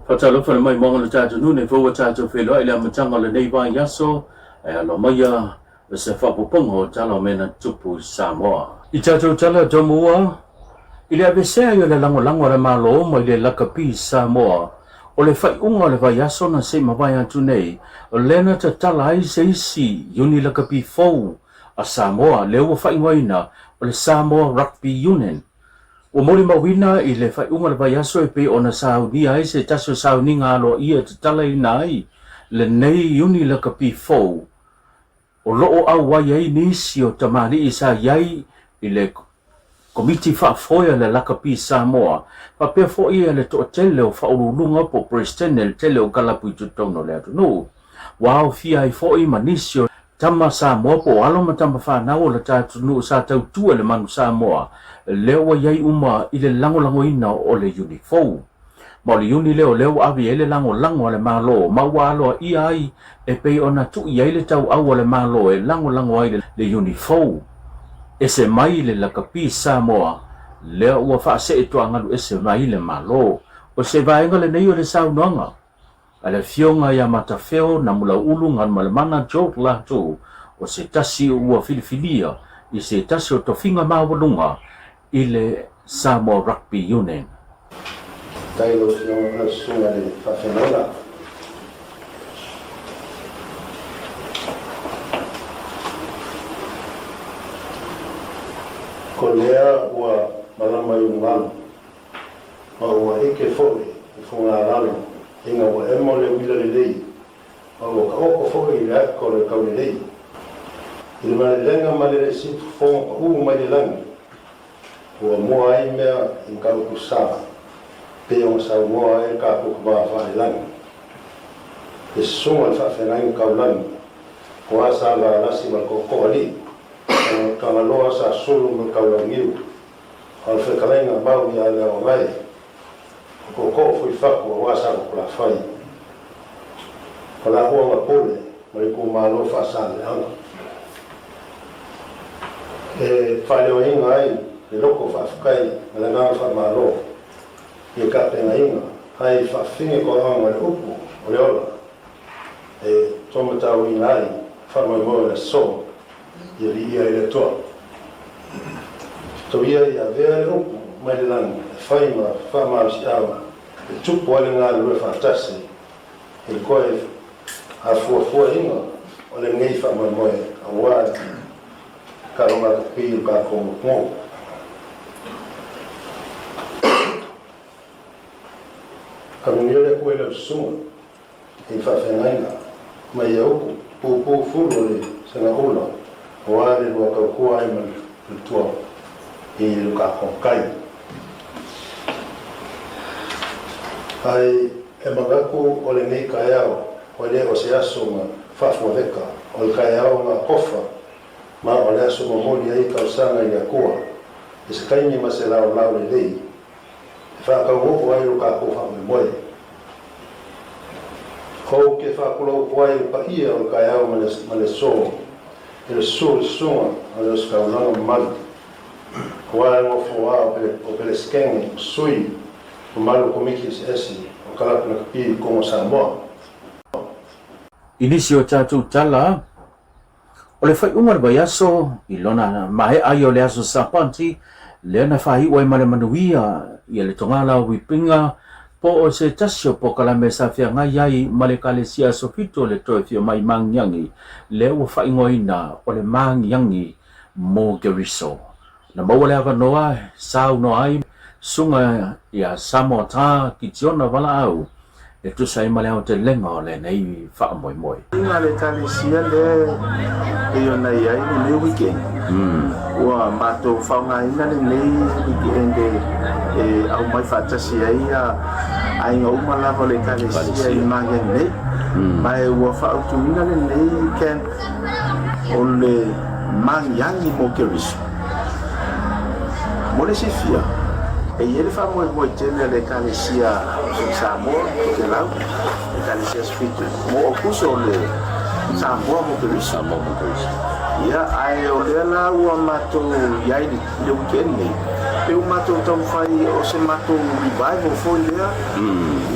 Fatalo fa mai mo le tatu nu ne fo tatu fe lo ile matanga le nei ba yaso lo maya se fa popongo talo mena tupu Samoa I tatu tala tomua ile ave se yo le lango le malo mo ile lakapi Samoa o le fai unga le va yaso na se mavai atu nei o lena ta tala ai se si yuni lakapi fou a Samoa le o fai ngoina o le Samoa Rugby Union o mori mawina I le fai unga le vai yaso e pe ona Saudi ai se taso sauni ngalo ia te tala I nai le nei yuni lakapi fou o loo au wai ai nisi o tamari I sa yai I le komiti whaafoia le lakapi Samoa pa pia fo ia le to tele o whaurulunga po president le tele o kalapu I tutono le atu no wao fia I fo I manisio tama Samoa po alo matama whanau le tatu nu sa tau tua le manu Samoa leo yai uma I le lango ina o le unifou ma le uni leo avi ele lango le malo ma walo I ai e pe ona tu I le tau au le malo e lango ai le unifou ese mai le lakapi Samoa leo ua wha se etu angalu ese mai le malo o se vaenga le nei o le saunoanga ale fionga ya matafeo na mula ulu ngan malemana joke la tu o se tasi ua filifilia I se tasi o tofinga mawalunga I le Samoa Rugby Union Tailo fionga na sunga le whawhenala ko lea ua malama I ungalu ma ua ike fōi I whunga rano inga ua emo le wila le lei ma ua ka oko fōi I le ako le kau le lei I le male lenga male le situ whonga uu mai le langi ua mua ai mea I kau kusā pe o sa mua ai ka puku maa whae langi e sunga le whawhenai kau langi ko asa la rasi ma ko ali kanga loa sa sulu me kaulangiu al whekalainga mau I ale o mai ko fui whaku o wasa ko la whai kala hua mapole mai ko malo whasale anga e whale o inga ai le loko whawhukai me le ngā whamalo I ka penga inga hai whawhingi ko anga le upu o le ola e tomatau inga ai whamai moe le so ia ia le toa to ia vea le upu mai le langi whai ma whamau si awa e tupu ale ngā lue whatasi e koe a fuafua inga o le ngei whamai moe a wāi ka ronga ka piu ka kongo kongo ka munio le kue le sunga I whawhengainga mai e upu pupu furu le sanga ula wale lua kaukua ai man tua I luka kongai ai e magaku o le nei kaiao o le o se aso ma whafua veka o le kaiao ma kofa ma o le aso mamoli ai kausanga I akua e se kaini ma se lau le lei e whakauhopo ai luka kofa me moe kou ke whakulau ai pa ia o le kaiao ma le so ele sur suma ale os kaunanga mal kwa no foa o pele skeng sui o malo komiki esi o kala na pi como Samoa Inicio tatu tala o le fai umar bayaso I lona mahe ai o le aso sapanti le na fai wai male manuia I le tongala wipinga po o se tasio po kala mesa fia ngai male kalesia sofito le toe fia mai mangiangi le ua whaingoina o le mangiangi mo geriso na maua le ava noa sau no ai sunga ia Samoa ta ki tiona wala au e tu sai male au te lenga o le nei wha moi moi inga le kalesia le e ona iai ni weekend ua mato whaunga ina le nei weekend e au mai whatasi ai ngā umalawa le kalesia I mangia nei mai ua whautu ina le nei ken o le mangiangi mo keriso mo le sifia e ele fa mo tele le kalesia Samoa ke lau le kalesia spiritu mo okuso le Samoa mo keriso ia ai o le la ua mato iai le weekend nei pe mato tau fai o se mato revival foi lea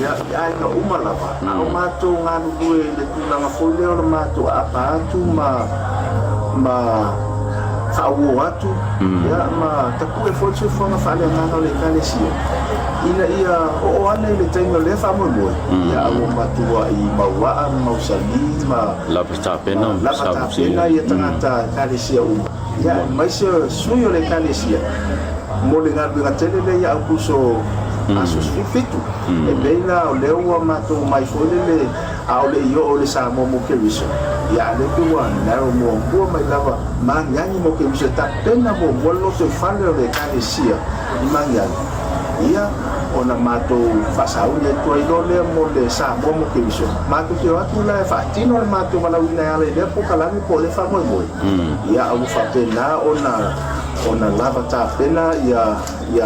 ia ai ka uma lava na o mato nganu due le tula foi lea o mato apa atu ma fa'au atu ia ma taku e foi foi na fale ngana le kalesia ina ia o ana le tengo le fa mo ia o matua i maua mausali ma la pasta pena ia tangata kalesia ia mai se suyo le kalesia mo le ngana tele le ia kuso asus fitu e beina o le o mato mai foi le ao le yo o le sa mo ke wiso ya le tu wa na mo mai lava mangyani mo ke wiso ta pena mo lo se fale le kalesia i mangyani ia ona mato fasau le tu ai le mo le sa mo ke wiso mato ke atu la fa tino le mato mala wina le le po kala mi po le fa mo ia au fa pena ona lava ta pena ia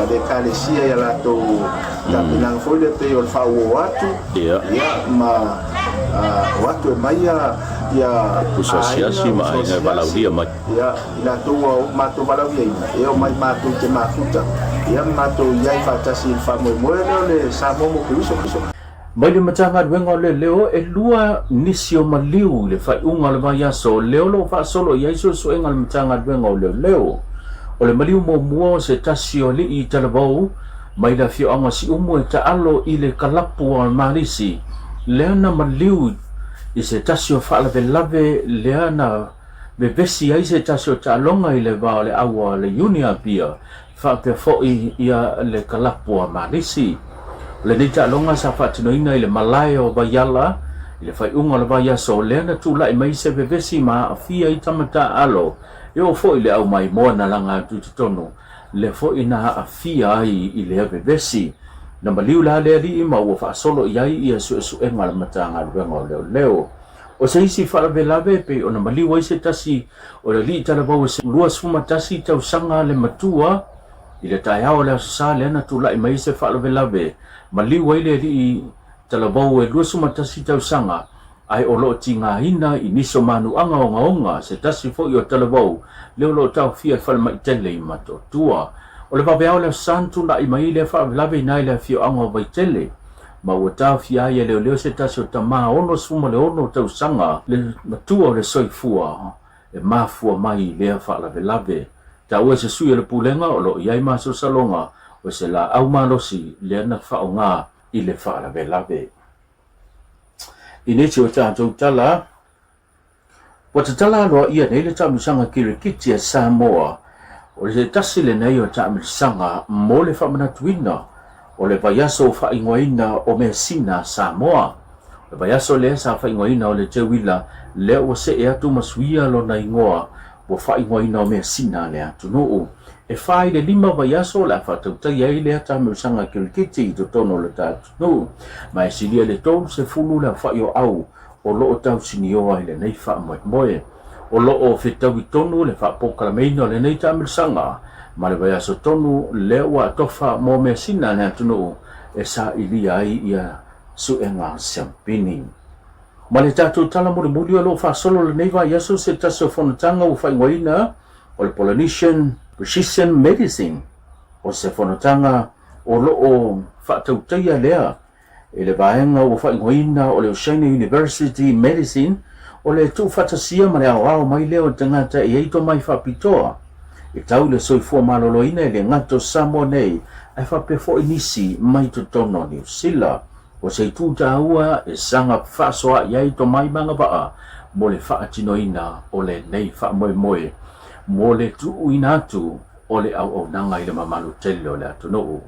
le kalesia ia la to ta pena foi le pe o fa o atu ia ma watu mai ia usasiasi mai na balaudia mai ia ina tua mato balaudia ia mai mato te mafuta ia mato ia fatasi fa mo le sa mo kuiso mai le matanga wenga le leo e lua nisio maliu le fai unga le vai aso leo lo fa solo ia so enga le matanga wenga le leo o le maliu mo mo se tasio li i talabou mai la fio anga si umo e ta alo i le kalapu al marisi leana maliu i se tasio fa'ala lave leana bevesi ai se tasio talonga i le va le awa le unia pia fa pe foi ia le kalapua malisi le ni talonga sa fatino ina i le malai o bayala i le fai unga le vaya so leana tu lai mai se bevesi ma afia i tamata alo e o foi le au mai mo na langa tutonu le foi na afia ai i le bevesi na maliu la le ali ma o fa solo ia ia su e ngala matanga leo o se isi fa lave pe o na maliu ai se tasi o le li tala bo se lua suma tasi tau sanga le matua i le tai ao le sa le na tu lai mai se fa lave maliu ai le li tala bo e lua suma tasi tau sanga ai o lo tinga ina i niso manu anga onga se tasi fo i o tala bo le lo tau fia fa mai tele i mato tua o le papea le santu na i mai le fa lave nai le fio anga vai tele ma o ta fia ia le se taso tama ono suma le ono tau sanga le matua le soifua e mafua mai le fa lave ta o se sui le pulenga o lo ia ma so salonga o se la au malosi le na fa nga i le fa lave inichi o ta tala o tala lo ia nei le tamu sanga kirikiti Samoa o le tasi le nei o tamu sanga mo le fa manatuina o le vaiaso fa ingoina o Mesina Samoa le vaiaso le sa fa ingoina o le tewila le o se e atu masuia lo na ingoa o fa ingoina o Mesina le atu no e fai le lima vaiaso la fa tau ai le tamu sanga kirikiti to tono le tatu no mai silia le tau se fulu la fa yo au o lo tau sinio ai le nei fa moe o lo o fitau tonu le fa pokalameino le nei tamu sanga ma le vaiaso tonu le wa tofa mo Mesina le atu e sa ilia ai ia suenga sampini ma le tatu tala mo le lo fa solo le nei vaiaso se taso fonatanga o fa ingoina o le Polynesian Precision Medicine o se fonatanga o lo o whaatauteia lea e le vaenga o whaingoina o le Oceania University Medicine o le tu whatasia ma le ao mai leo tangata e eito mai whapitoa e tau le soifua maloloina e le ngato Samoa nei ai whapefo inisi mai to tono New Zealand o se tu taua e sanga whasoa i eito mai manga waa mo le whaatinoina o le nei whaamoe mo le tu inatu o le au nanga i le mamalu tele o le atu no.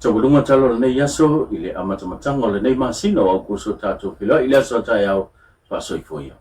Tawulunga talo le nei yaso i le amatamatanga o le nei masino au kuso tatu pila i le aso tai au pasoifoia.